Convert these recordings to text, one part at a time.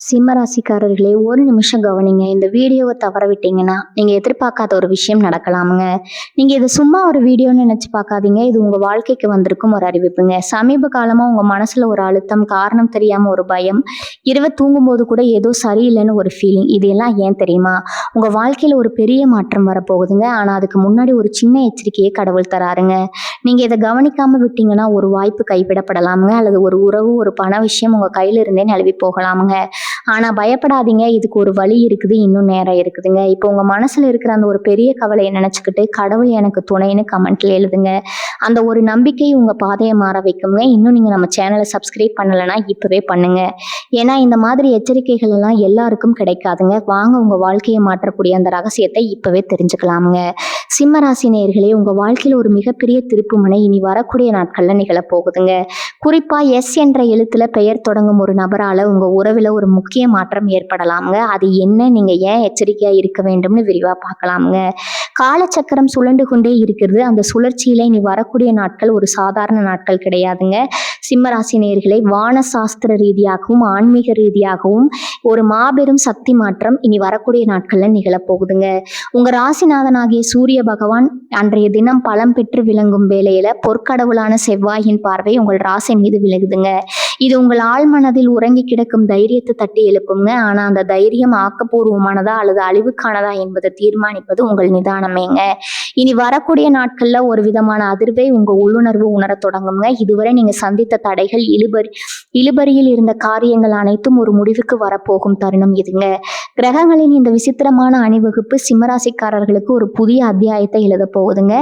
சிம்மராசிக்காரர்களே, ஒரு நிமிஷம் கவனிங்க. இந்த வீடியோவை தவற விட்டீங்கன்னா நீங்க எதிர்பார்க்காத ஒரு விஷயம் நடக்கலாமுங்க. நீங்க இது சும்மா ஒரு வீடியோன்னு நினைச்சு பார்க்காதீங்க. இது உங்க வாழ்க்கைக்கு வந்திருக்கும் ஒரு அறிவிப்புங்க. சமீப காலமா உங்க மனசுல ஒரு அழுத்தம், காரணம் தெரியாம ஒரு பயம், இரவு தூங்கும்போது கூட ஏதோ சரியில்லைன்னு ஒரு ஃபீலிங். இது எல்லாம் ஏன் தெரியுமா? உங்க வாழ்க்கையில ஒரு பெரிய மாற்றம் வரப்போகுதுங்க. ஆனா அதுக்கு முன்னாடி ஒரு சின்ன எச்சரிக்கையை கடவுள் தராருங்க. நீங்க இதை கவனிக்காம விட்டீங்கன்னா ஒரு வாய்ப்பு கைவிடப்படலாமுங்க, அல்லது ஒரு உறவு, ஒரு பண விஷயம் உங்க கையில இருந்தே நழுவி போகலாமுங்க. ஆனா பயப்படாதீங்க, இதுக்கு ஒரு வழி இருக்குது, இன்னும் நேரம் இருக்குதுங்க. இப்போ உங்க மனசுல இருக்கிற அந்த ஒரு பெரிய கவலையை நினைச்சுக்கிட்டு கடவுள் எனக்கு துணைன்னு கமெண்ட்ல எழுதுங்க. அந்த ஒரு நம்பிக்கை உங்க பாதையை மாற வைக்குங்க. இன்னும் நீங்க நம்ம சேனலை சப்ஸ்கிரைப் பண்ணலைன்னா இப்பவே பண்ணுங்க. ஏன்னா இந்த மாதிரி எச்சரிக்கைகள் எல்லாம் எல்லாருக்கும் கிடைக்காதுங்க. வாங்க உங்க வாழ்க்கையை மாற்றக்கூடிய அந்த ரகசியத்தை இப்பவே தெரிஞ்சுக்கலாமுங்க. சிம்மராசி நேயர்களே, உங்க வாழ்க்கையில ஒரு மிகப்பெரிய திருப்புமுனை இனி வரக்கூடிய நாட்கள்ல நிகழப்போகுதுங்க. குறிப்பா எஸ் என்ற எழுத்துல பெயர் தொடங்கும் ஒரு நபரால உங்க உறவுல ஒரு முக்கிய மாற்றம் ஏற்படலாமுங்க. அது என்ன, நீங்க ஏன் எச்சரிக்கையா இருக்க வேண்டும்னு விரிவா பார்க்கலாமுங்க. காலச்சக்கரம் சுழண்டு கொண்டே இருக்கிறது. அந்த சுழற்சியில இனி வரக்கூடிய நாட்கள் ஒரு சாதாரண நாட்கள் கிடையாதுங்க. சிம்மராசி நேயர்களே, வான சாஸ்திர ரீதியாகவும் ஆன்மீக ரீதியாகவும் ஒரு மாபெரும் சக்தி மாற்றம் இனி வரக்கூடிய நாட்கள்ல நிகழப்போகுதுங்க. உங்க ராசிநாதனாகிய சூரிய பகவான் அன்றைய தினம் பலம் பெற்று விளங்கும் வேளையில பொற்கடவுளான செவ்வாயின் பார்வை உங்கள் ராசி மீது விலகுதுங்க. இது உங்கள் ஆழ்மனதில் உறங்கி கிடக்கும் தைரியத்தை தட்டி எழுப்புங்க. ஆனா அந்த தைரியம் ஆக்கப்பூர்வமானதா அல்லது அழிவுக்கானதா என்பதை தீர்மானிப்பது உங்கள் நிதானமேங்க. இனி வரக்கூடிய நாட்கள்ல ஒரு விதமான அதிர்வை உங்க உள்ளுணர்வு உணர தொடங்குங்க. இதுவரை நீங்க சந்தித்த தடைகள், இழுபறியில் இருந்த காரியங்கள் அனைத்தும் ஒரு முடிவுக்கு வரப்போகும் தருணம் இதுங்க. கிரகங்களின் இந்த விசித்திரமான அணிவகுப்பு சிம்மராசிக்காரர்களுக்கு ஒரு புதிய அத்தியாயத்தை எழுத போகுதுங்க.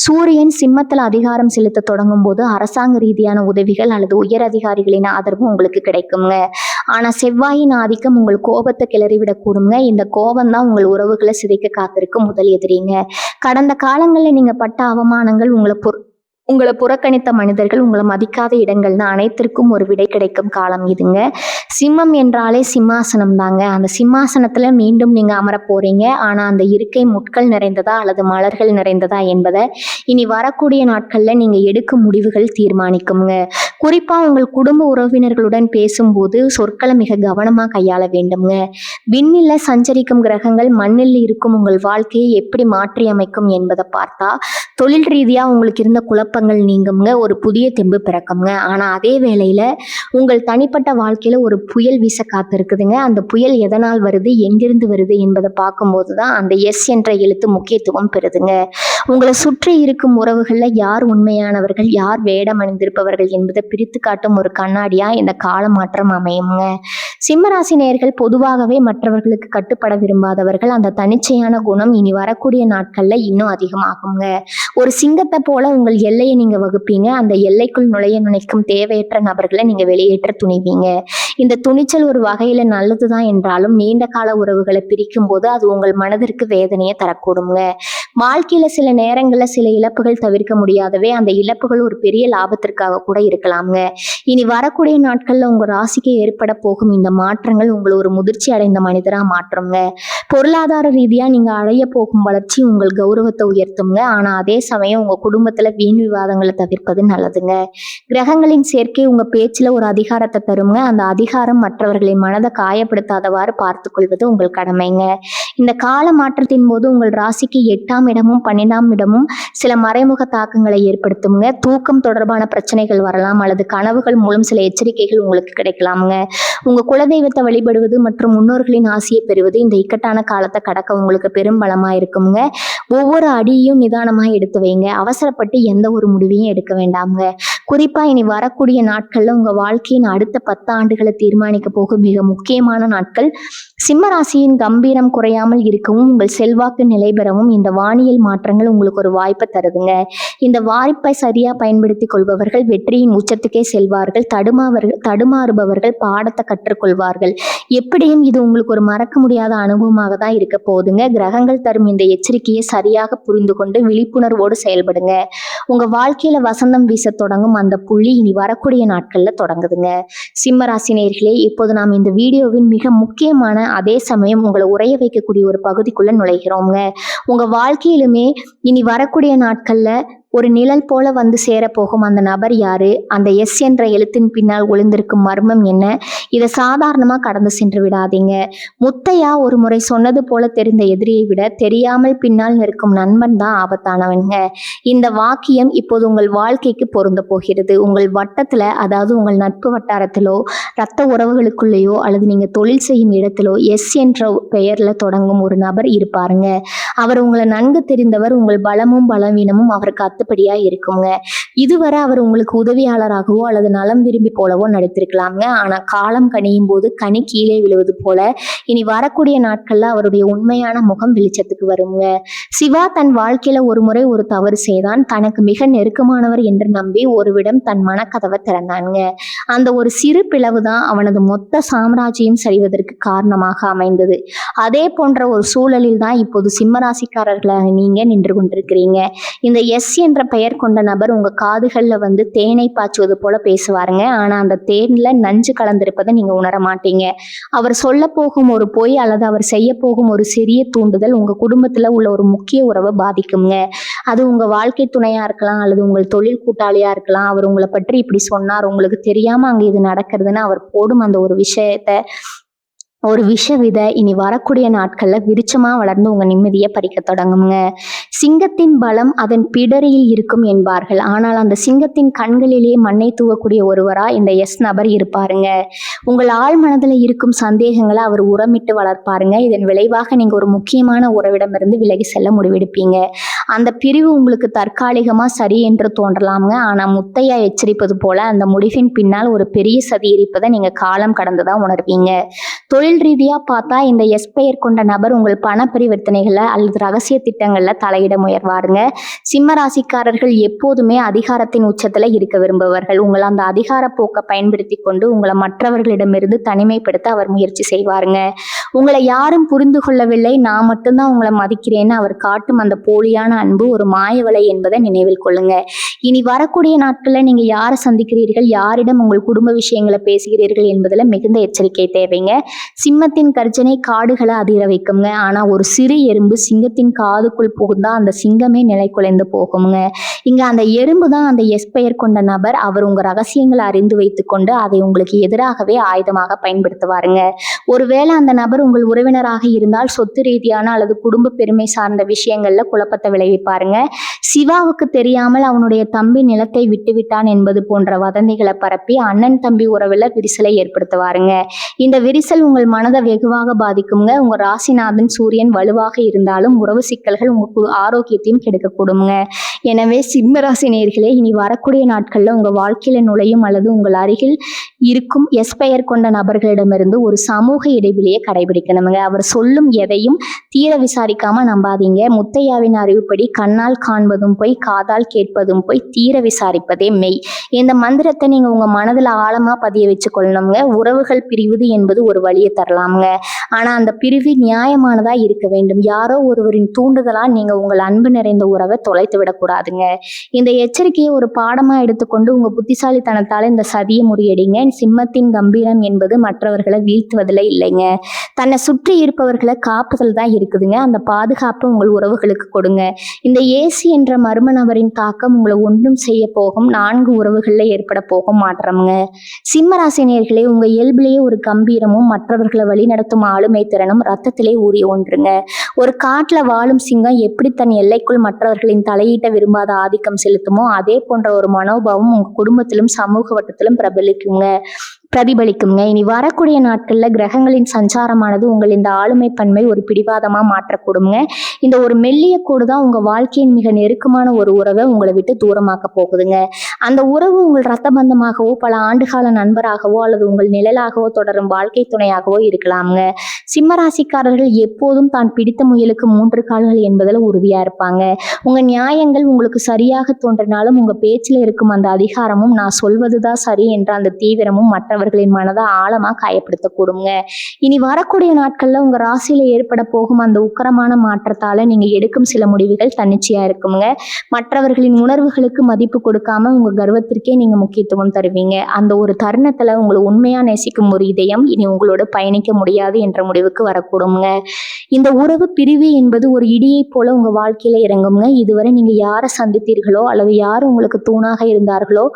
சூரியன் சிம்மத்தில் அதிகாரம் செலுத்த தொடங்கும் போது அரசாங்க ரீதியான உதவிகள் அல்லது உயர் அதிகாரிகளின் ஆதரவு உங்களுக்கு கிடைக்குங்க. ஆனா செவ்வாயின் ஆதிக்கம் உங்கள் கோபத்தை கிளறிவிடக் கூடுங்க. இந்த கோபம் தான் உங்கள் உறவுகளை சிதைக்க காத்திருக்கும் முதல் எதிரிங்க. கடந்த காலங்களில் நீங்க பட்ட அவமானங்கள், உங்களை புறக்கணித்த மனிதர்கள், உங்களை மதிக்காத இடங்கள்னு அனைத்திற்கும் ஒரு விடை கிடைக்கும் காலம் இதுங்க. சிம்மம் என்றாலே சிம்மாசனம் தாங்க. அந்த சிம்மாசனத்துல மீண்டும் நீங்க அமர போறீங்க. ஆனா அந்த இருக்கை முட்கள் நிறைந்ததா அல்லது மலர்கள் நிறைந்ததா என்பதை இனி வரக்கூடிய நாட்கள்ல நீங்க எடுக்கும் முடிவுகள் தீர்மானிக்குங்க. குறிப்பா உங்கள் குடும்ப உறவினர்களுடன் பேசும்போது சொற்களை மிக கவனமா கையாள வேண்டும்ங்க. விண்ணில சஞ்சரிக்கும் கிரகங்கள் மண்ணில் இருக்கும் உங்கள் வாழ்க்கையை எப்படி மாற்றி அமைக்கும் என்பதை பார்த்தா தொழில் ரீதியா உங்களுக்கு இருந்த குழப்பங்கள் நீங்குங்க, ஒரு புதிய தெம்பு பிறக்குங்க. ஆனா அதே வேளையில உங்கள் தனிப்பட்ட வாழ்க்கையில ஒரு புயல் வீச காத்திருக்குதுங்க. அந்த புயல் எதனால் வருது, எங்கிருந்து வருது என்பதை பார்க்கும்போது தான் அந்த எஸ் என்ற எழுத்து முக்கியத்துவம் பெறுதுங்க. உங்களை சுற்றி இருக்கும் உறவுகள்ல யார் உண்மையானவர்கள், யார் வேடம் அணிந்திருப்பவர்கள் என்பதை பிரித்து காட்டும் ஒரு கண்ணாடியா இந்த கால மாற்றம் அமையுங்க. சிம்மராசி நேயர்கள் பொதுவாகவே மற்றவர்களுக்கு கட்டுப்பட விரும்பாதவர்கள். அந்த தனிச்சையான குணம் இனி வரக்கூடிய நாட்கள்ல இன்னும் அதிகமாகுங்க. ஒரு சிங்கத்தை போல உங்கள் எல்லையை நீங்க வகுப்பீங்க. அந்த எல்லைக்குள் நுழைய நினைக்கும் தேவையற்ற நபர்களை நீங்க வெளியேற்ற துணிவீங்க. இந்த துணிச்சல் ஒரு வகையில நல்லதுதான் என்றாலும் நீண்ட கால உறவுகளை பிரிக்கும் போது அது உங்கள் மனதிற்கு வேதனையை தரக்கூடுங்க. வாழ்க்கையில சில நேரங்கள்ல சில இழப்புகள் தவிர்க்க முடியாதவே. அந்த இழப்புகள் ஒரு பெரிய லாபத்திற்காக கூட இருக்கலாம்ங்க. இனி வரக்கூடிய நாட்கள்ல உங்க ராசிக்கு ஏற்பட போகும் இந்த மாற்றங்கள் உங்களை ஒரு முதிர்ச்சி அடைந்த மனிதரா மாற்றுங்க. பொருளாதார ரீதியா நீங்க அடைய போகும் வளர்ச்சி உங்கள் கௌரவத்தை உயர்த்துங்க. ஆனா அதே சமயம் உங்க குடும்பத்துல வீண் விவாதங்களை தவிர்ப்பது நல்லதுங்க. கிரகங்களின் சேர்க்கை உங்க பேச்சுல ஒரு அதிகாரத்தை தருங்க. அந்த அதிகாரம் மற்றவர்களின் மனதை காயப்படுத்தாதவாறு பார்த்து கொள்வது உங்கள் கடமைங்க. இந்த கால மாற்றத்தின் போது உங்கள் ராசிக்கு 8ஆம் இடமும் 12ஆம் இடமும் சில மறைமுக தாக்கங்களை ஏற்படுத்துங்க. தூக்கம் தொடர்பான பிரச்சனைகள் வரலாம், அல்லது கனவுகள் மூலம் சில எச்சரிக்கைகள் உங்களுக்கு கிடைக்கலாமுங்க. உங்க குலதெய்வத்தை வழிபடுவது மற்றும் முன்னோர்களின் ஆசையை பெறுவது இந்த இக்கட்டான காலத்தை கடக்க உங்களுக்கு பெரும் பலமா இருக்குங்க. ஒவ்வொரு அடியையும் நிதானமா எடுத்து வைங்க. அவசரப்பட்டு எந்த ஒரு முடிவையும் எடுக்க வேண்டாமுங்க. குறிப்பா இனி வரக்கூடிய நாட்கள்ல உங்க வாழ்க்கையின் அடுத்த 10 ஆண்டுகளை தீர்மானிக்க போகும் மிக முக்கியமான நாட்கள். சிம்மராசியின் கம்பீரம் குறையாமல் இருக்கவும் உங்கள் செல்வாக்கு நிலை பெறவும் இந்த வானியல் மாற்றங்கள் உங்களுக்கு ஒரு வாய்ப்பை தருதுங்க. இந்த வாய்ப்பை சரியா பயன்படுத்தி கொள்பவர்கள் வெற்றியின் உச்சத்துக்கே செல்வார்கள். தடுமாறுபவர்கள் பாடத்தை கற்றுக்கொள்வார்கள். எப்படியும் இது உங்களுக்கு ஒரு மறக்க முடியாத அனுபவமாக தான் இருக்க போகுதுங்க. கிரகங்கள் தரும் இந்த எச்சரிக்கையை சரியாக புரிந்து கொண்டு விழிப்புணர்வோடு செயல்படுங்க. உங்க வாழ்க்கையில வசந்தம் வீச தொடங்கும் அந்த புள்ளி இனி வரக்கூடிய நாட்கள்ல தொடங்குதுங்க. சிம்மராசி நேயர்களே, இப்போது நாம் இந்த வீடியோவின் மிக முக்கியமான அதே சமயம் உங்களை உறைய வைக்கக்கூடிய ஒரு பகுதிக்குள்ள நுழைகிறோங்க. உங்க வாழ்க்கையிலுமே இனி வரக்கூடிய நாட்கள்ல ஒரு நிழல் போல வந்து சேரப்போகும் அந்த நபர் யாரு, அந்த எஸ் என்ற எழுத்தின் பின்னால் ஒளிந்திருக்கும் மர்மம் என்ன, இதை சாதாரணமா கடந்து சென்று விடாதீங்க. முத்தையா ஒரு முறை சொன்னது போல தெரிந்த எதிரியை விட தெரியாமல் பின்னால் நிற்கும் நண்பன் தான் ஆபத்தானவங்க. இந்த வாக்கியம் இப்போது உங்கள் வாழ்க்கைக்கு பொருந்த போகிறது. உங்கள் வட்டத்துல, அதாவது உங்கள் நட்பு வட்டாரத்திலோ இரத்த உறவுகளுக்குள்ளேயோ அல்லது நீங்க தொழில் செய்யும் இடத்திலோ எஸ் என்ற பெயர்ல தொடங்கும் ஒரு நபர் இருப்பாருங்க. அவர் உங்களை நன்கு தெரிந்தவர். உங்கள் பலமும் பலவீனமும் அவருக்கு அத்துப்படியா இருக்குங்க. இதுவரை அவர் உங்களுக்கு உதவியாளராகவோ அல்லது நலம் விரும்பி போலவோ நடித்திருக்கலாம்ங்க. ஆனா காலம் கனியும் போது கனி கீழே விழுவது போல இனி வரக்கூடிய நாட்கள்ல அவருடைய உண்மையான முகம் வெளிச்சத்துக்கு வருங்க. சிவா தன் வாழ்க்கையில ஒரு முறை ஒரு தவறு செய்தான். தனக்கு மிக நெருக்கமானவர் என்று நம்பி ஒருவிடம் தன் மனக்கதவை திறந்தானுங்க. அந்த ஒரு சிறு பிளவு தான் அவனது மொத்த சாம்ராஜ்யம் சரிவதற்கு காரணமாக அமைந்தது. அதே போன்ற ஒரு சூழலில் தான் இப்போது சிம்மராசிக்காரர்களாக நீங்க நின்று கொண்டிருக்கிறீங்க. இந்த எஸ் என்ற பெயர் கொண்ட நபர் உங்க காதுகள்ல வந்து தேனை பாய்ச்சுவது போல பேசுவாருங்க. ஆனா அந்த தேன்ல நஞ்சு கலந்திருப்பதை நீங்க உணர மாட்டீங்க. அவர் சொல்ல போகும் ஒரு பொய் அல்லது அவர் செய்ய போகும் ஒரு சிறிய தூண்டுதல் உங்க குடும்பத்துல உள்ள ஒரு முக்கிய உறவை பாதிக்குங்க. அது உங்க வாழ்க்கை துணையா இருக்கலாம் அல்லது உங்கள் தொழில் கூட்டாளியா இருக்கலாம். அவர் உங்களை பற்றி இப்படி சொன்னார், உங்களுக்கு தெரியாம அங்க இது நடக்கிறதுன்னு அவர் போடும் அந்த ஒரு விஷயத்த, ஒரு விஷ விதை இனி வரக்கூடிய நாட்கள்ல விருட்சமா வளர்ந்து உங்க நிம்மதியை பறிக்க தொடங்குங்க. சிங்கத்தின் பலம் அதன் பிடரியில் இருக்கும் என்பார்கள். ஆனால் அந்த சிங்கத்தின் கண்களிலே மண்ணை தூவக்கூடிய ஒருவரா இந்த எஸ் நபர் இருப்பாருங்க. உங்கள் ஆழ் மனதில் இருக்கும் சந்தேகங்களை அவர் உரமிட்டு வளர்ப்பாருங்க. இதன் விளைவாக நீங்க ஒரு முக்கியமான உறவிடமிருந்து விலகி செல்ல முடிவெடுப்பீங்க. அந்த பிரிவு உங்களுக்கு தற்காலிகமா சரி என்று தோன்றலாம்ங்க. ஆனா முத்தையா எச்சரிப்பது போல அந்த முடிவின் பின்னால் ஒரு பெரிய சதி இருப்பதை நீங்க காலம் கடந்துதான் உணர்வீங்க. தொழில் ரீதியா பார்த்தா இந்த எஸ் பெயர் கொண்ட நபர் உங்கள் பண பரிவர்த்தனைகள்ல அல்லது ரகசிய திட்டங்கள்ல தலையிட முயல்வாருங்க. சிம்ம ராசிக்காரர்கள் எப்போதுமே அதிகாரத்தின் உச்சத்துல இருக்க விரும்புபவர்கள். உங்களை அந்த அதிகார போக்கை பயன்படுத்தி கொண்டு உங்களை மற்றவர்களிடமிருந்து தனிமைப்படுத்த அவர் முயற்சி செய்வாருங்க. உங்களை யாரும் புரிந்து கொள்ளவில்லை, நான் மட்டும்தான் உங்களை மதிக்கிறேன்னு அவர் காட்டும் அந்த போலியான அன்பு ஒரு மாயவலை என்பதை நினைவில் கொள்ளுங்க. இனி வரக்கூடிய நாட்கள்ல நீங்க யாரை சந்திக்கிறீர்கள், யாரிடம் உங்கள் குடும்ப விஷயங்களை பேசுகிறீர்கள் என்பதுல மிகுந்த எச்சரிக்கை தேவைங்க. சிம்மத்தின் கர்ஜனை காடுகளை அதிர வைக்குங்க. ஆனா ஒரு சிறு எறும்பு சிங்கத்தின் காதுக்குள் புகுந்தா அந்த சிங்கமே நிலை குலைந்து போகுங்க. இங்க அந்த எறும்பு தான் அந்த எஸ் பெயர் கொண்ட நபர். அவர் உங்க ரகசியங்களை அறிந்து வைத்துக் கொண்டு அதை உங்களுக்கு எதிராகவே ஆயுதமாக பயன்படுத்துவாருங்க. ஒருவேளை அந்த நபர் உங்கள் உறவினராக இருந்தால் சொத்து ரீதியான அல்லது குடும்ப பெருமை சார்ந்த விஷயங்கள்ல குழப்பத்தை விளைவிப்பாருங்க. சிவாவுக்கு தெரியாமல் அவனுடைய தம்பி நிலத்தை விட்டுவிட்டான் என்பது போன்ற வதந்திகளை பரப்பி அண்ணன் தம்பி உறவுல விரிசலை ஏற்படுத்துவாருங்க. இந்த விரிசல் உங்கள் மனதை வெகுவாக பாதிக்குங்க. உங்க ராசிநாதன் சூரியன் வலுவாக இருந்தாலும் உறவு சிக்கல்கள் உங்க ஆரோக்கியத்தையும் கெடுக்கக்கூடுங்க. எனவே சிம்ம ராசி நேயர்களே, இனி வரக்கூடிய நாட்கள்ல உங்க வாழ்க்கையில நுழையும் அல்லது உங்கள் அருகில் இருக்கும் எஸ் பெயர் கொண்ட நபர்களிடமிருந்து ஒரு சமூக இடைவெளியை கடைபிடிக்கணுங்க. அவர் சொல்லும் எதையும் தீர விசாரிக்காம நம்பாதீங்க. முத்தையாவின் அறிவுப்படி கண்ணால் காண்பதும் போய், காதால் கேட்பதும் போய், தீர விசாரிப்பதே மெய். இந்த மந்திரத்தை நீங்க உங்க மனதுல ஆழமா பதிய வச்சு கொள்ளணுங்க. உறவுகள் பிரிவது என்பது ஒரு வழியை தரலாமுங்க. ஆனா அந்த பிரிவு நியாயமானதா இருக்க வேண்டும். யாரோ ஒருவரின் தூண்டுதலா நீங்க உங்கள் அன்பு நிறைந்த உறவை தொலைத்து விடக்கூடாதுங்க. இந்த எச்சரிக்கையை ஒரு பாடமா எடுத்துக்கொண்டு உங்க புத்திசாலித்தனத்தால இந்த சதியை முறியடிங்க. சிம்மத்தின் கம்பீரம் என்பது மற்றவர்களை வீழ்த்துவதில் இல்லைங்க, தன்னை சுற்றி இருப்பவர்களை காப்புதல் தான் இருக்குதுங்க. அந்த பாதுகாப்பு உங்கள் உறவுகளுக்கு கொடுங்க. இந்த ஏசி என்ற மர்ம நபரின் தாக்கம் உங்களை ஒன்றும் செய்ய போகும் 4 உறவுகள்ல ஏற்பட போகும் மாற்றம்ங்க. சிம்மராசினியர்களே, உங்க இயல்பிலேயே ஒரு கம்பீரமும் மற்றவர்களை வழிநடத்தும் ஆளுமை திறனும் ரத்தத்திலே ஊறிய ஒன்றுங்க. ஒரு காட்டுல வாழும் சிங்கம் எப்படி தன் எல்லைக்குள் மற்றவர்களின் தலையீட்ட விரும்பாத ஆதிக்கம் செலுத்துமோ அதே போன்ற ஒரு மனோபாவம் உங்க குடும்பத்திலும் சமூக வட்டத்திலும் பிரதிபலிக்குங்க. இனி வரக்கூடிய நாட்கள்ல கிரகங்களின் சஞ்சாரமானது உங்கள் இந்த ஆளுமை பன்மை ஒரு பிடிவாதமா மாற்றக்கூடுங்க. இந்த ஒரு மெல்லிய கோடு தான் உங்க வாழ்க்கையின் மிக நெருக்கமான ஒரு உறவை உங்களை விட்டு தூரமாக்க போகுதுங்க. அந்த உறவு உங்கள் ரத்த பந்தமாகவோ பல ஆண்டுகால நண்பராகவோ அல்லது உங்கள் நிழலாகவோ தொடரும் வாழ்க்கை துணையாகவோ இருக்கலாமுங்க. சிம்மராசிக்காரர்கள் எப்போதும் தான் பிடித்த முயலுக்கு 3 கால்கள் என்பதில் உறுதியா இருப்பாங்க. உங்க நியாயங்கள் உங்களுக்கு சரியாக தோன்றினாலும் உங்க பேச்சில் இருக்கும் அந்த அதிகாரமும் நான் சொல்வதுதான் சரி என்ற அந்த தீவிரமும் மற்றவர்கள் மற்றவர்களின் மனதை ஆழமா காயப்படுத்தக்கூடுங்க. இனி வரக்கூடிய நாட்கள்ல உங்க ராசியில ஏற்பட போகும் அந்த உக்கிரமான மாற்றத்தால நீங்க எடுக்கும் சில முடிவுகள் தன்னிச்சையா இருக்குங்க. மற்றவர்களின் உணர்வுகளுக்கு மதிப்பு கொடுக்காம உங்க கர்வத்திற்கே நீங்க முக்கியத்துவம் தருவீங்க. அந்த ஒரு தருணத்துல உங்களை உண்மையா நேசிக்கும் ஒரு இதயம் இனி உங்களோட பயணிக்க முடியாது என்ற முடிவுக்கு வரக்கூடுங்க. இந்த உறவு பிரிவு என்பது ஒரு இடியை போல உங்க வாழ்க்கையில இறங்குங்க. இதுவரை நீங்க யாரை சந்தித்தீர்களோ அல்லது யார் உங்களுக்கு தூணாக இருந்தார்களோ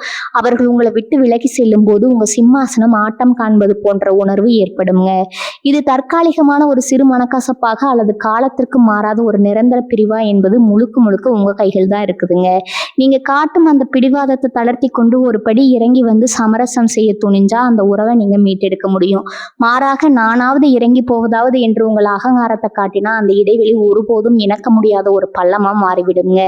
அவர்கள் உங்களை விட்டு விலகி செல்லும் போது உங்க சிம்மாசனம் ஆட்டம் காண்பது போன்ற உணர்வு ஏற்படுங்க. இது தற்காலிகமான ஒரு சிறு மனக்கசப்பாக அல்லது காலத்திற்கு மாறாத ஒரு நிரந்தர பிரிவா என்பது முழுக்க முழுக்க உங்க கைகள் தான் இருக்குதுங்க. நீங்க காட்டும் அந்த பிடிவாதத்தை தளர்த்தி கொண்டு ஒரு படி இறங்கி வந்து சமரசம் செய்ய துணிஞ்சா அந்த உறவை நீங்க மீட்டெடுக்க முடியும். மாறாக நானாவது இறங்கி போவதாவது என்று உங்கள் அகங்காரத்தை காட்டினா அந்த இடைவெளி ஒருபோதும் இணக்க முடியாத ஒரு பள்ளமா மாறிவிடுங்க.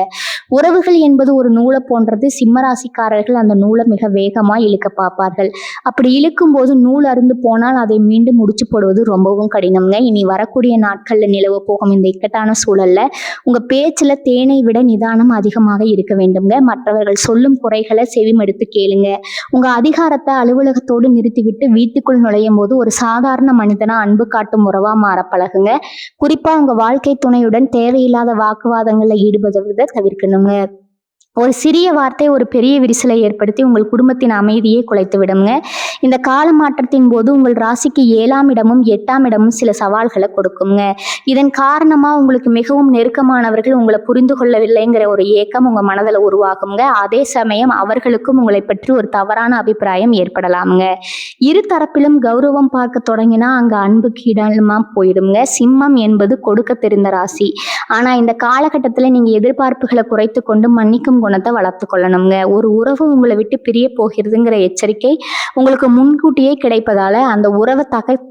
உறவுகள் என்பது ஒரு நூலை போன்றது. சிம்மராசிக்காரர்கள் அந்த நூலை மிக வேகமா இழுக்க பார்ப்பார்கள். அப்படி இழுக்கும் போது நூல் அருந்து போனால் அதை மீண்டும் முடிச்சு போடுவது ரொம்பவும் கடினம்ங்க. இனி வரக்கூடிய நாட்கள்ல நிலவ போகும் இந்த இக்கட்டான சூழல்ல உங்க பேச்சுல தேனை விட நிதானம் அதிகமாக இருக்க வேண்டுங்க. மற்றவர்கள் சொல்லும் குறைகளை செவிமடுத்து கேளுங்க. உங்க அதிகாரத்தை அலுவலகத்தோடு நிறுத்திவிட்டு வீட்டுக்குள் நுழையும் போது ஒரு சாதாரண மனிதனா அன்பு காட்டும் உறவா மாற பழகுங்க. குறிப்பா உங்க வாழ்க்கை துணையுடன் தேவையில்லாத வாக்குவாதங்கள்ல ஈடுபடுவதை தவிர்க்கணுங்க. ஒரு சிறிய வார்த்தை ஒரு பெரிய விரிசலை ஏற்படுத்தி உங்கள் குடும்பத்தின் அமைதியை குலைத்து விடுங்க. இந்த கால மாற்றத்தின் போது உங்கள் ராசிக்கு 7ஆம் இடமும் 8ஆம் இடமும் சில சவால்களை கொடுக்குங்க. இதன் காரணமா உங்களுக்கு மிகவும் நெருக்கமானவர்கள் உங்களை புரிந்து கொள்ளவில்லைங்கிற ஒரு ஏக்கம் உங்க மனதில் உருவாகுங்க. அதே சமயம் அவர்களுக்கும் உங்களை பற்றி ஒரு தவறான அபிப்பிராயம் ஏற்படலாமுங்க. இரு தரப்பிலும் கௌரவம் பார்க்க தொடங்கினா அங்க அன்புக்கு இடமா போயிடுங்க. சிம்மம் என்பது கொடுக்க தெரிந்த ராசி. ஆனா இந்த காலகட்டத்துல நீங்க எதிர்பார்ப்புகளை குறைத்து கொண்டு மன்னிக்கும் குணத்தை வளர்த்து கொள்ளணுங்க. ஒரு உறவு உங்களை விட்டு பிரிய போகிறதுங்கிற எச்சரிக்கை உங்களுக்கு முன்கூட்டியே கிடைப்பதால அந்த உறவை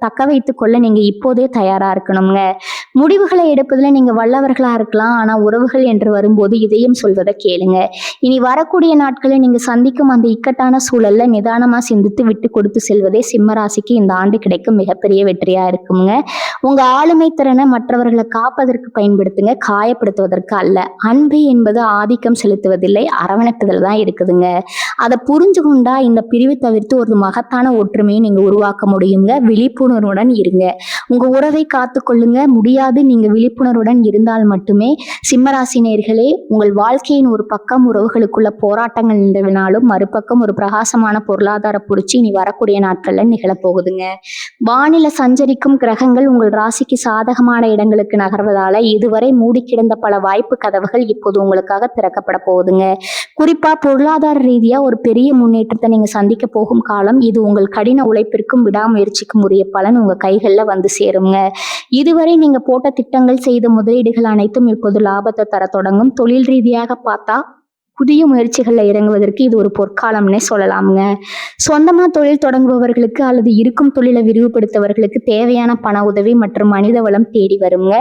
தக்க வைத்துக் கொள்ள நீங்க இப்போதே தயாரா இருக்கணுங்க. முடிவுகளை எடுப்பதுல நீங்க வல்லவர்களா இருக்கலாம். ஆனா உறவுகள் என்று வரும்போது இதயம் சொல்வதை கேளுங்க. இனி வரக்கூடிய நாட்களில் நீங்க சந்திக்கும் அந்த இக்கட்டான சூழல்ல நிதானமா சிந்தித்து விட்டு கொடுத்து செல்வதே சிம்மராசிக்கு இந்த ஆண்டு கிடைக்கும் மிகப்பெரிய வெற்றியா இருக்குங்க. உங்க ஆளுமை திறனை மற்றவர்களை காப்பதற்கு பயன்படுத்துங்க, காயப்படுத்துவதற்கு அல்ல. அன்பு என்பது ஆதிக்கம் செலுத்துவதில்லை, அரவணைப்புதல் தான் இருக்குதுங்க. அதை புரிஞ்சு கொண்டா இந்த பிரிவு தவிர்த்து ஒரு மகத்தான ஒற்றுமையை நீங்க உருவாக்க முடியுங்க. விழிப்புணர்வுடன் இருங்க. உங்க உறவை காத்து கொள்ளுங்க. முடியாது நீங்க விழிப்புணர்வுடன் இருந்தால் மட்டுமே. சிம்மராசி நேயர்களே, உங்கள் வாழ்க்கையின் ஒரு பக்கம் உறவுகளுக்குள்ள போராட்டங்கள் நின்றவினாலும் மறுபக்கம் ஒரு பிரகாசமான பொருளாதார புரட்சி இனி வரக்கூடிய நாட்கள்ல நிகழப்போகுதுங்க. வானில சஞ்சரிக்கும் கிரகங்கள் உங்கள் ராசிக்கு சாதகமான இடங்களுக்கு நகர்வதால இதுவரை மூடி கிடந்த பல வாய்ப்பு கதவுகள் இப்போது உங்களுக்காக திறக்கப்பட போகுதுங்க. குறிப்பா பொருளாதார ரீதியா ஒரு பெரிய முன்னேற்றத்தை நீங்க சந்திக்க போகும் காலம் இது. உங்கள் கடின உழைப்பிற்கும் விடாமுயற்சிக்கும் உரிய பலன் உங்க கைகள்ல வந்து சேருங்க. இதுவரை நீங்க போட்ட திட்டங்கள் செய்த முதலீடுகள் அனைத்தும் இப்போது லாபத்தை தர தொடங்கும். தொழில் ரீதியாக பார்த்தா புதிய முயற்சிகளில் இறங்குவதற்கு இது ஒரு பொற்காலம்னே சொல்லலாமுங்க. சொந்தமாக தொழில் தொடங்குபவர்களுக்கு அல்லது இருக்கும் தொழிலை விரிவுபடுத்தவர்களுக்கு தேவையான பண உதவி மற்றும் மனித வளம் தேடி வருங்க.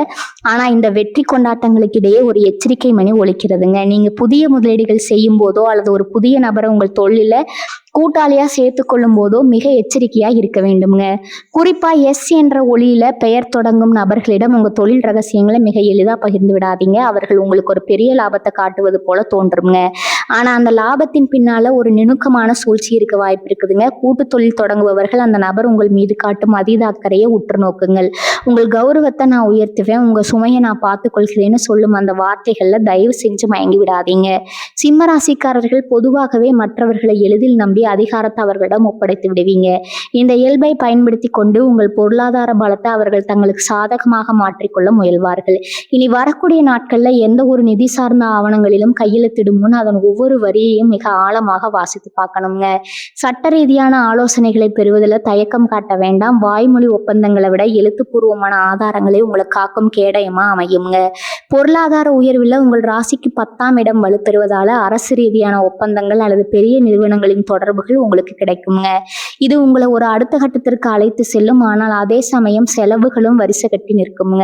ஆனால் இந்த வெற்றி கொண்டாட்டங்களுக்கு இடையே ஒரு எச்சரிக்கை மணி ஒலிக்கிறதுங்க. நீங்கள் புதிய முதலீடுகள் செய்யும் போதோ அல்லது ஒரு புதிய நபரை உங்கள் தொழில கூட்டாளியா சேர்த்து கொள்ளும் போதோ மிக எச்சரிக்கையா இருக்க வேண்டும்ங்க. குறிப்பா எஸ் என்ற ஒளியில பெயர் தொடங்கும் நபர்களிடம் உங்க தொழில் ரகசியங்களை மிக எளிதா பகிர்ந்து விடாதீங்க. அவர்கள் உங்களுக்கு ஒரு பெரிய லாபத்தை காட்டுவது போல தோன்றுங்க. ஆனா அந்த லாபத்தின் பின்னால ஒரு நுணுக்கமான சூழ்ச்சி இருக்க வாய்ப்பு இருக்குதுங்க. கூட்டு தொழில் தொடங்குபவர்கள் அந்த நபர் உங்கள் மீது காட்டும் அதீத அக்கறையை உற்று நோக்குங்கள். உங்கள் கௌரவத்தை நான் உயர்த்துவேன், உங்க சுமையை நான் பார்த்துக் கொள்கிறேன்னு சொல்லும் அந்த வார்த்தைகள்ல தயவு செஞ்சு மயங்கி விடாதீங்க. சிம்மராசிக்காரர்கள் பொதுவாகவே மற்றவர்களை எளிதில் நம்பி அதிகாரத்தை அவர்களிடம் ஒப்படைத்து விடுவீங்க. இந்த இயல்பை பயன்படுத்தி கொண்டு உங்கள் பொருளாதார பலத்தை அவர்கள் தங்களுக்கு சாதகமாக மாற்றிக்கொள்ள முயல்வார்கள். இனி வரக்கூடிய நாட்கள்ல எந்த ஒரு நிதி சார்ந்த ஆவணங்களிலும் கையெழுத்திடும் முன் அதன் ஒவ்வொரு வரியையும் மிக ஆழமாக வாசித்து பார்க்கணுங்க. சட்ட ரீதியான ஆலோசனைகளை பெறுவதில் தயக்கம் காட்ட வேண்டாம். வாய்மொழி ஒப்பந்தங்களை விட எழுத்துப்பூர்வமான ஆதாரங்களே உங்களை காக்கும் கேடயமா அமையுங்க. பொருளாதார உயர்வில் உங்கள் ராசிக்கு 10ஆம் இடம் வலுப்பெறுவதால அரசு ரீதியான ஒப்பந்தங்கள் அல்லது பெரிய நிறுவனங்களின் தொடர்புகள் உங்களுக்கு கிடைக்குங்க. இது உங்களை ஒரு அடுத்த கட்டத்திற்கு அழைத்து செல்லும். ஆனால் அதே சமயம் செலவுகளும் வரிசை கட்டி நிற்குங்க.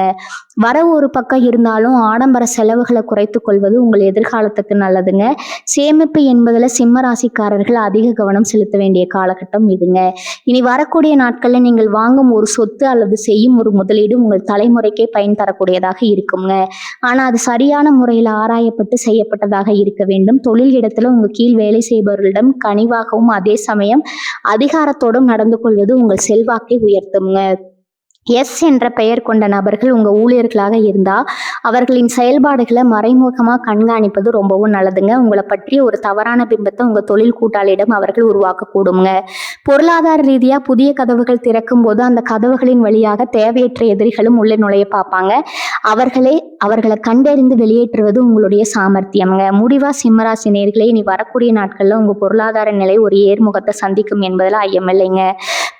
வரவு ஒரு பக்கம் இருந்தாலும் ஆடம்பர செலவுகளை குறைத்து கொள்வது உங்கள் எதிர்காலத்துக்கு நல்லதுங்க. சேமிப்பு என்பதில் சிம்ம ராசிக்காரர்கள் அதிக கவனம் செலுத்த வேண்டிய காலகட்டம் இதுங்க. இனி வரக்கூடிய நாட்களில் நீங்கள் வாங்கும் ஒரு சொத்து அல்லது செய்யும் ஒரு முதலீடு உங்கள் தலைமுறைக்கே பயன் தரக்கூடியதாக இருக்குங்க. ஆனால் அது சரியான முறையில் ஆராயப்பட்டு செய்யப்பட்டதாக இருக்க வேண்டும். தொழில் இடத்துல உங்கள் கீழ் வேலை செய்பவர்களிடம் கனிவாகவும் அதே சமயம் அதிகாரத்தோடும் நடந்து கொள்வது உங்கள் செல்வாக்கை உயர்த்துங்க. எஸ் என்ற பெயர் கொண்ட நபர்கள் உங்கள் ஊழியர்களாக இருந்தால் அவர்களின் செயல்பாடுகளை மறைமுகமாக கண்காணிப்பது ரொம்பவும் நல்லதுங்க. உங்களை பற்றிய ஒரு தவறான பிம்பத்தை உங்கள் தொழில் கூட்டாளியிடம் அவர்கள் உருவாக்கக்கூடுங்க. பொருளாதார ரீதியாக புதிய கதவுகள் திறக்கும் போது அந்த கதவுகளின் வழியாக தேவையற்ற எதிரிகளும் உள்ளே நுழைய பார்ப்பாங்க. அவர்களை கண்டறிந்து வெளியேற்றுவது உங்களுடைய சாமர்த்தியம்ங்க. முடிவா சிம்மராசி நேயர்களே, இனி வரக்கூடிய நாட்களில் உங்கள் பொருளாதார நிலை ஒரு ஏர்முகத்தை சந்திக்கும் என்பதில் ஐயமில்லைங்க.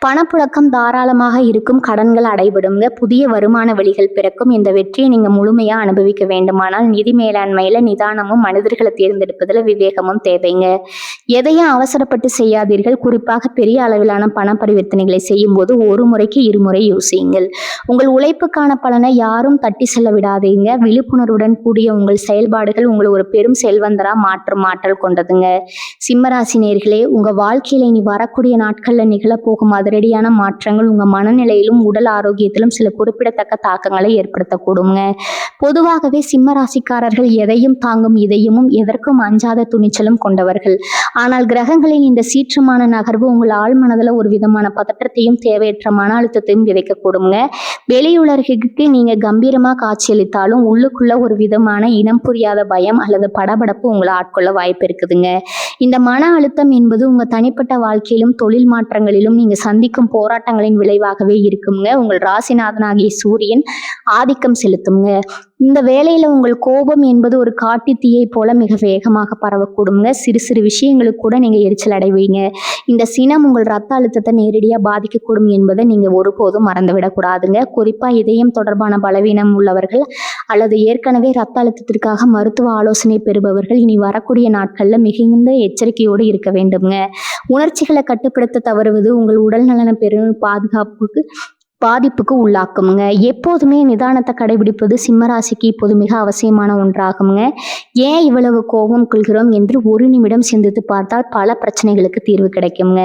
பணப்புழக்கம் தாராளமாக இருக்கும், கடன்கள் அடைபடுங்க, புதிய வருமான வழிகள் பிறக்கும். இந்த வெற்றியை நீங்கள் முழுமையாக அனுபவிக்க வேண்டுமானால் நிதி மேலாண்மையில் நிதானமும் மனிதர்களை தேர்ந்தெடுப்பதில் விவேகமும் தேவைங்க. எதையும் அவசரப்பட்டு செய்யாதீர்கள். குறிப்பாக பெரிய அளவிலான பண பரிவர்த்தனைகளை செய்யும் போது ஒரு முறைக்கு இருமுறை யோசியுங்கள். உங்கள் உழைப்புக்கான பலனை யாரும் தட்டி செல்ல விடாதீங்க. விழிப்புணர்வுடன் கூடிய உங்கள் செயல்பாடுகள் உங்களை ஒரு பெரும் செல்வந்தரா மாற்றும் ஆற்றல் கொண்டதுங்க. சிம்மராசி நேயர்களே, உங்க வாழ்க்கையில இனி வரக்கூடிய நாட்கள்ல நிகழப்போகும் அதிரடியான மாற்றங்கள் உங்க மனநிலையிலும் உடல் ஆரோக்கியத்திலும் சில குறிப்பிடத்தக்க தாக்கங்களை ஏற்படுத்தக்கூடுங்க. பொதுவாகவே சிம்ம ராசிக்காரர்கள் எதையும் தாங்கும் இதயமும் எதற்கும் அஞ்சாத துணிச்சலும் கொண்டவர்கள். ஆனால் கிரகங்களின் இந்த சீற்றமான நகர்வு உங்கள் ஆழ்மனதில் ஒரு விதமான பதற்றத்தையும் தேவையற்ற மன அழுத்தத்தையும் விதைக்கக்கூடுங்க. வெளியுலகிற்கு நீங்க கம்பீரமா காட்சியளித்தாலும் உள்ளுக்குள்ள ஒரு விதமான இனம் புரியாத பயம் அல்லது படபடப்பு உங்களை ஆட்கொள்ள வாய்ப்பு இருக்குதுங்க. இந்த மன அழுத்தம் என்பது உங்க தனிப்பட்ட வாழ்க்கையிலும் தொழில் மாற்றங்களிலும் நீங்க சந்திக்கும் போராட்டங்களின் விளைவாகவே இருக்குங்க. உங்கள் ராசிநாதனாகிய சூரியன் ஆதிக்கம் செலுத்துங்க. இந்த வேளையில உங்கள் கோபம் என்பது ஒரு காட்டு தீயை போல மிக வேகமாக பரவக்கூடுங்க. சிறு சிறு விஷயங்களுக்கு கூட நீங்க எரிச்சல் அடைவீங்க. இந்த சினம் உங்கள் ரத்த அழுத்தத்தை நேரடியாக பாதிக்கக்கூடும் என்பதை நீங்க ஒருபோதும் மறந்துவிடக்கூடாதுங்க. குறிப்பா இதயம் தொடர்பான பலவீனம் உள்ளவர்கள் அல்லது ஏற்கனவே ரத்த அழுத்தத்திற்காக மருத்துவ ஆலோசனை பெறுபவர்கள் இனி வரக்கூடிய நாட்கள்ல மிகுந்த எச்சரிக்கையோடு இருக்க வேண்டுங்க. உணர்ச்சிகளை கட்டுப்படுத்த தவறுவது உங்கள் உடல் நலன பெரும் பாதிப்புக்கு உள்ளாக்குங்க. எப்போதுமே நிதானத்தை கடைபிடிப்பது சிம்மராசிக்கு இப்போது மிக அவசியமான ஒன்றாகுங்க. ஏன் இவ்வளவு கோபம் கொள்கிறோம் என்று ஒரு நிமிடம் சிந்தித்து பார்த்தால் பல பிரச்சனைகளுக்கு தீர்வு கிடைக்குங்க.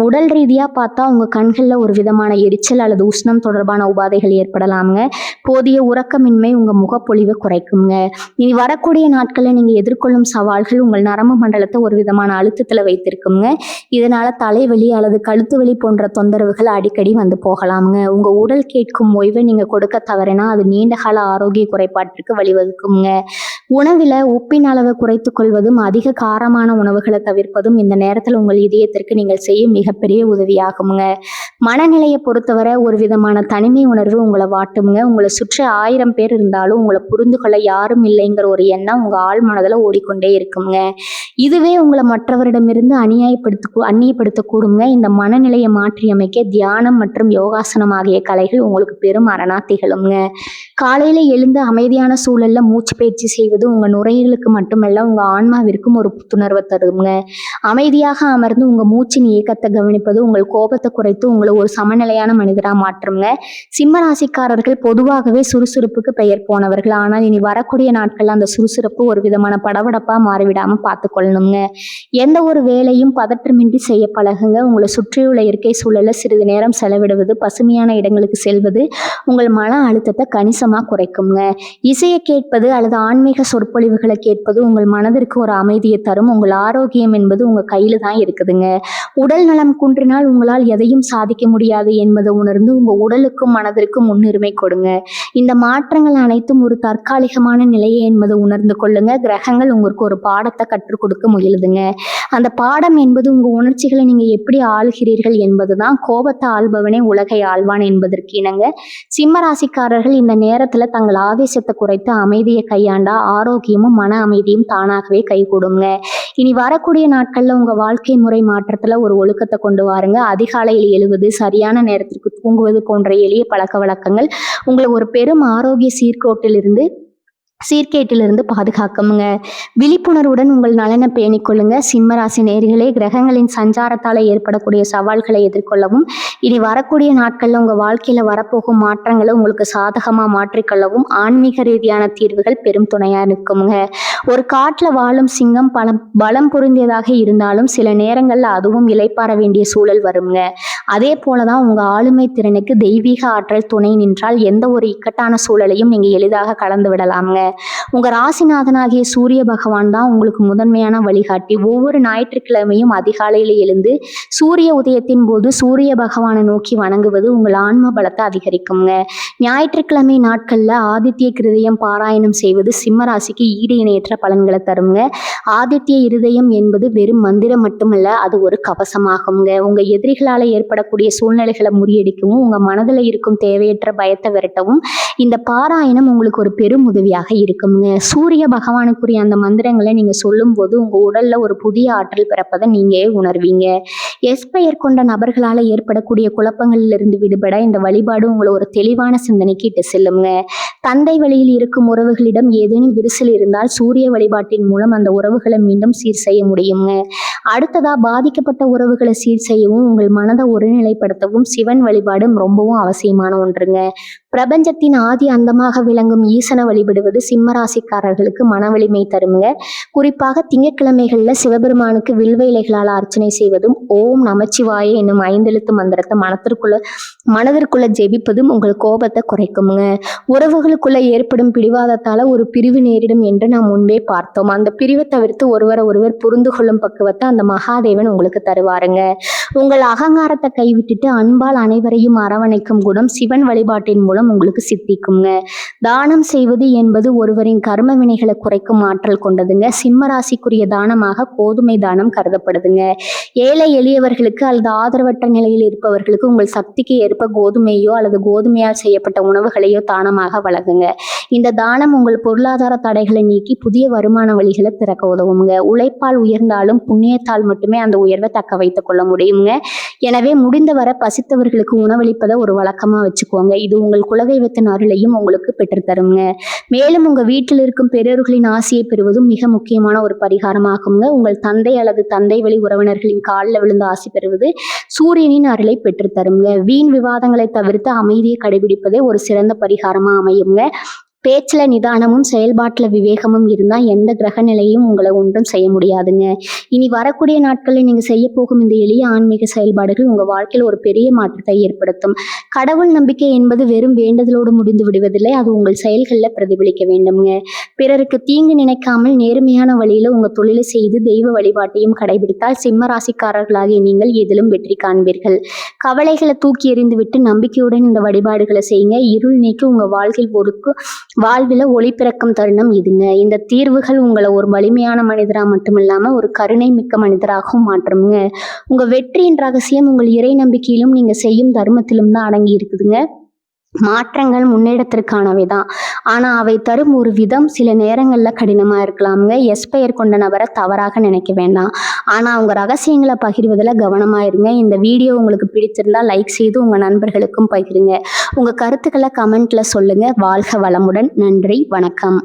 உடல் ரீதியாக பார்த்தா உங்கள் கண்களில் ஒரு விதமான எரிச்சல் அல்லது உஷ்ணம் தொடர்பான உபாதைகள் ஏற்படலாமுங்க. போதிய உறக்கமின்மை உங்கள் முகப்பொழிவை குறைக்குங்க. இனி வரக்கூடிய நாட்களில் நீங்கள் எதிர்கொள்ளும் சவால்கள் உங்கள் நரம்பு மண்டலத்தை ஒரு விதமான அழுத்தத்தில் வைத்திருக்குங்க. இதனால தலைவலி அல்லது கழுத்து வலி போன்ற தொந்தரவுகள் அடிக்கடி வந்து போகலாம். உங்க உடல் கேட்கும் ஓய்வை நீங்க கொடுக்க தவறினா அது நீண்ட கால ஆரோக்கிய குறைபாட்டிற்கு வழிவகுக்குங்க. உணவில் உப்பின் அளவை குறைத்துக் கொள்வதும் அதிக காரமான உணவுகளை தவிர்ப்பதும் இந்த நேரத்தில் உங்கள் இதயத்திற்கு நீங்கள் செய்யும் மிகப்பெரிய உதவியாகுங்க. மனநிலையை பொறுத்தவரை ஒரு விதமான தனிமை உணர்வு உங்களை வாட்டுங்க. உங்களை சுற்றி 1000 பேர் இருந்தாலும் உங்களை புரிந்து கொள்ள யாரும் இல்லைங்கிற ஒரு எண்ணம் உங்க ஆழ் மனதில் ஓடிக்கொண்டே இருக்குங்க. இதுவே உங்களை மற்றவரிடமிருந்து அந்நியப்படுத்தக்கூடுங்க. இந்த மனநிலையை மாற்றி அமைக்க தியானம் மற்றும் யோகாசனம் ஆகிய கலைகள் உங்களுக்கு பெரும் அரணா திகழுங்க. காலையில எழுந்து அமைதியான சூழல்ல மூச்சு பயிற்சி செய்வது உங்க நுரையீரலுக்கு மட்டுமல்ல உங்க ஆன்மாவிற்கும் ஒரு புத்துணர்வை தருங்க. அமைதியாக அமர்ந்து உங்க மூச்சின் இயக்கத்தை கவனிப்பது உங்கள் கோபத்தை குறைத்து உங்களை ஒரு சமநிலையான மனிதரா மாற்றுங்க. சிம்ம ராசிக்காரர்கள் பொதுவாகவே சுறுசுறுப்புக்கு பெயர் போனவர்கள். ஆனால் இனி வரக்கூடிய நாட்கள்ல அந்த சுறுசுறுப்பு ஒரு விதமான படபடப்பா மாறிவிடாம பார்த்து கொள்ளணுங்க. எந்த ஒரு வேலையும் பதற்றமின்றி செய்ய பழகுங்க. உங்களை சுற்றியுள்ள இயற்கை சூழல்ல சிறிது நேரம் செலவிடுவது, பசுமையான இடங்களுக்கு செல்வது உங்கள் மன அழுத்தத்தை கணிசமாக குறைக்குங்க. இசையை கேட்பது அல்லது ஆன்மீக சொற்பொழிவுகளை கேட்பது உங்கள் மனதிற்கு ஒரு அமைதியை தரும். உங்கள் ஆரோக்கியம் என்பது உங்க கையில தான் இருக்குதுங்க. உடல் நலம் குன்றினால் உங்களால் எதையும் சாதிக்க முடியாது என்பதை உணர்ந்து உங்க உடலுக்கும் மனதிற்கும் முன்னுரிமை கொடுங்க. இந்த மாற்றங்கள் அனைத்தும் ஒரு தற்காலிகமான நிலையை என்பதை உணர்ந்து கொள்ளுங்க. கிரகங்கள் உங்களுக்கு ஒரு பாடத்தை கற்றுக் கொடுக்க முயலுதுங்க. அந்த பாடம் என்பது உங்க உணர்ச்சிகளை நீங்க எப்படி ஆள்கிறீர்கள் என்பதுதான். கோபத்தை ஆள்பவனே உலகை ஆள்வான் என்பதற்கு இணங்க சிம்ம ராசிக்காரர்கள் இந்த நேரத்துல தங்கள் ஆவேசத்தை குறைத்து அமைதியை கையாண்டா ஆரோக்கியமும் மன அமைதியும் தானாகவே கைகூடுங்க. இனி வரக்கூடிய நாட்கள்ல உங்க வாழ்க்கை முறை மாற்றத்துல ஒரு ஒழுக்கத்தை கொண்டு வாருங்க. அதிகாலையில் எழுவது, சரியான நேரத்திற்கு தூங்குவது போன்ற எளிய பழக்க வழக்கங்கள் உங்களை ஒரு பெரும் ஆரோக்கிய சீர்கோட்டிலிருந்து சீர்கேட்டிலிருந்து பாதுகாக்குங்க. விழிப்புணர்வுடன் உங்கள் நலனை பேணிக்கொள்ளுங்க. சிம்மராசி நேயர்களே, கிரகங்களின் சஞ்சாரத்தால் ஏற்படக்கூடிய சவால்களை எதிர்கொள்ளவும், இனி வரக்கூடிய நாட்களில் உங்கள் வாழ்க்கையில் வரப்போகும் மாற்றங்களை உங்களுக்கு சாதகமாக மாற்றிக்கொள்ளவும் ஆன்மீக ரீதியான தீர்வுகள் பெரும் துணையாக நிற்குங்க. ஒரு காட்டில் வாழும் சிங்கம் பலம் பொருந்தியதாக இருந்தாலும் சில நேரங்களில் அதுவும் இளைப்பாற வேண்டிய சூழல் வருங்க. அதே போலதான் உங்கள் ஆளுமை திறனுக்கு தெய்வீக ஆற்றல் துணை நின்றால் எந்த ஒரு இக்கட்டான சூழலையும் நீங்கள் எளிதாக கலந்து விடலாம்ங்க. உங்க ராசிநாதனாகிய சூரிய பகவான் தான் உங்களுக்கு முதன்மையான வழிகாட்டி. ஒவ்வொரு ஞாயிற்றுக்கிழமையும் அதிகாலையில் எழுந்து சூரிய உதயத்தின் போது சூரிய பகவானை நோக்கி வணங்குவது உங்கள் ஆன்ம பலத்தை அதிகரிக்குங்க. ஞாயிற்றுக்கிழமை நாட்கள்ல ஆதித்ய கிருதயம் பாராயணம் செய்வது சிம்ம ராசிக்கு ஈடு இணையற்ற பலன்களை தருங்க. ஆதித்ய இருதயம் என்பது வெறும் மந்திரம் மட்டுமல்ல, அது ஒரு கவசமாகுங்க. உங்க எதிரிகளால ஏற்படக்கூடிய சூழ்நிலைகளை முறியடிக்கவும் உங்க மனதில் இருக்கும் தேவையற்ற பயத்தை விரட்டவும் இந்த பாராயணம் உங்களுக்கு ஒரு பெரும் உதவியாக இருக்குங்க. சூரிய பகவானுக்குரிய அந்த மந்திரங்களை நீங்க சொல்லும் போது உங்க உடல்ல ஒரு புதிய ஆற்றல் பிறப்பதை நீங்க உணர்வீங்க. பெயர் கொண்ட நபர்களால் ஏற்படக்கூடிய குழப்பங்களிலிருந்து விடுபட இந்த வழிபாடு உங்களை ஒரு தெளிவான சிந்தனைக்கு இட்டு செல்லுங்க. தந்தை வழியில் இருக்கும் உறவுகளிடம் ஏதேனும் விரிசல் இருந்தால் சூரிய வழிபாட்டின் மூலம் அந்த உறவுகளை மீண்டும் சீர் செய்ய முடியுங்க. அடுத்ததா பாதிக்கப்பட்ட உறவுகளை சீர் செய்யவும் உங்கள் மனதை ஒருநிலைப்படுத்தவும் சிவன் வழிபாடு ரொம்பவும் அவசியமான ஒன்றுங்க. பிரபஞ்சத்தின் ஆதி அந்தமாக விளங்கும் ஈசனை வழிபடுவது சிம்மராசிக்காரர்களுக்கு மன வலிமை தருங்க. குறிப்பாக திங்கட்கிழமைகளில் சிவபெருமானுக்கு வில்வ இலைகளால் அர்ச்சனை செய்வதும் ஓம் நமச்சிவாய என்னும் 5 எழுத்து மந்திரத்தை மனதிற்குள்ள ஜெபிப்பதும் உங்கள் கோபத்தை குறைக்குங்க. உறவுகளுக்குள்ள ஏற்படும் பிடிவாதத்தால ஒரு பிரிவு நேரிடும் என்று நாம் முன்பே பார்த்தோம். அந்த பிரிவை தவிர்த்து ஒருவர் புரிந்து கொள்ளும் பக்குவத்தை அந்த மகாதேவன் உங்களுக்கு தருவாருங்க. உங்கள் அகங்காரத்தை கைவிட்டுட்டு அன்பால் அனைவரையும் அரவணைக்கும் குணம் சிவன் வழிபாட்டின் மூலம் உங்களுக்கு சித்திக்குங்க. தானம் செய்வது என்பது ஒருவரின் கர்ம வினைகளை குறைக்கும் ஆற்றல் கொண்டதுங்க. சிம்ம ராசிக்குரிய தானமாக கோதுமை தானம் கருதப்படுதுங்க. ஏழை எளியவர்களுக்கு அல்லது ஆதரவற்ற நிலையில் இருப்பவர்களுக்கு உங்கள் சக்திக்கு ஏற்ப கோதுமையோ அல்லது கோதுமையால் செய்யப்பட்ட உணவுகளையோ தானமாக வழங்குங்க. இந்த தானம் உங்கள் பொருளாதார தடைகளை நீக்கி புதிய வருமான வழிகளை திறக்க உதவுங்க. உழைப்பால் உயர்ந்தாலும் புண்ணியத்தால் மட்டுமே அந்த உயர்வை தக்க வைத்துக் கொள்ள முடியுங்க. எனவே முடிந்தவரை பசித்தவர்களுக்கு உணவளிப்பதை ஒரு வழக்கமா வச்சுக்கோங்க. இது உங்கள் குலதெய்வத்தின் அருளையும் உங்களுக்கு பெற்றுத்தருங்க. மேலும் உங்க வீட்டில் இருக்கும் பெரியோர்களின் ஆசையை பெறுவதும் மிக முக்கியமான ஒரு பரிகாரமாகுங்க. உங்கள் தந்தை அல்லது தந்தை வழி உறவினர்களின் காலில் விழுந்து ஆசை பெறுவது சூரியனின் அருளை பெற்றுத்தருங்க. வீண் விவாதங்களை தவிர்த்து அமைதியை கடைபிடிப்பதே ஒரு சிறந்த பரிகாரமா அமையுங்க. பேச்சில் நிதானமும் செயல்பாட்டில் விவேகமும் இருந்தால் எந்த கிரக நிலையும் உங்களை ஒன்றும் செய்ய முடியாதுங்க. இனி வரக்கூடிய நாட்களில் நீங்கள் செய்ய போகும் இந்த எளிய ஆன்மீக செயல்பாடுகள் உங்கள் வாழ்க்கையில் ஒரு பெரிய மாற்றத்தை ஏற்படுத்தும். கடவுள் நம்பிக்கை என்பது வெறும் வேண்டுதலோடு முடிந்து விடுவதில்லை, அது உங்கள் செயல்களில் பிரதிபலிக்க வேண்டும்ங்க. பிறருக்கு தீங்கு நினைக்காமல் நேர்மையான வழியில் உங்கள் தொழிலை செய்து தெய்வ வழிபாட்டையும் கடைபிடித்தால் சிம்ம ராசிக்காரர்களாகிய நீங்கள் எதிலும் வெற்றி காண்பீர்கள். கவலைகளை தூக்கி எறிந்துவிட்டு நம்பிக்கையுடன் இந்த வழிபாடுகளை செய்யுங்க. இருள் நீக்கி உங்கள் வாழ்வில் ஒளி பிறக்கும் தருணம் இதுங்க. இந்த தீர்வுகள் உங்களை ஒரு வலிமையான மனிதராக மட்டுமில்லாம ஒரு கருணை மிக்க மனிதராகவும் மாற்றுங்க. உங்க வெற்றியின் ரகசியம் உங்கள் இறை நம்பிக்கையிலும் நீங்க செய்யும் தர்மத்திலும் தான் அடங்கி இருக்குதுங்க. மாற்றங்கள் முன்னேற்றத்திற்கானவை தான், ஆனால் அவை தரும் ஒரு விதம் சில நேரங்களில் கடினமாக இருக்கலாமுங்க. பெயர் கொண்ட நபரை தவறாக நினைக்க வேண்டாம், ஆனால் அவங்க ரகசியங்களை பகிர்வதில் கவனமாக இருங்க. இந்த வீடியோ உங்களுக்கு பிடிச்சிருந்தால் லைக் செய்து உங்கள் நண்பர்களுக்கும் பகிருங்க. உங்கள் கருத்துக்களை கமெண்ட்டில் சொல்லுங்கள். வாழ்க வளமுடன். நன்றி, வணக்கம்.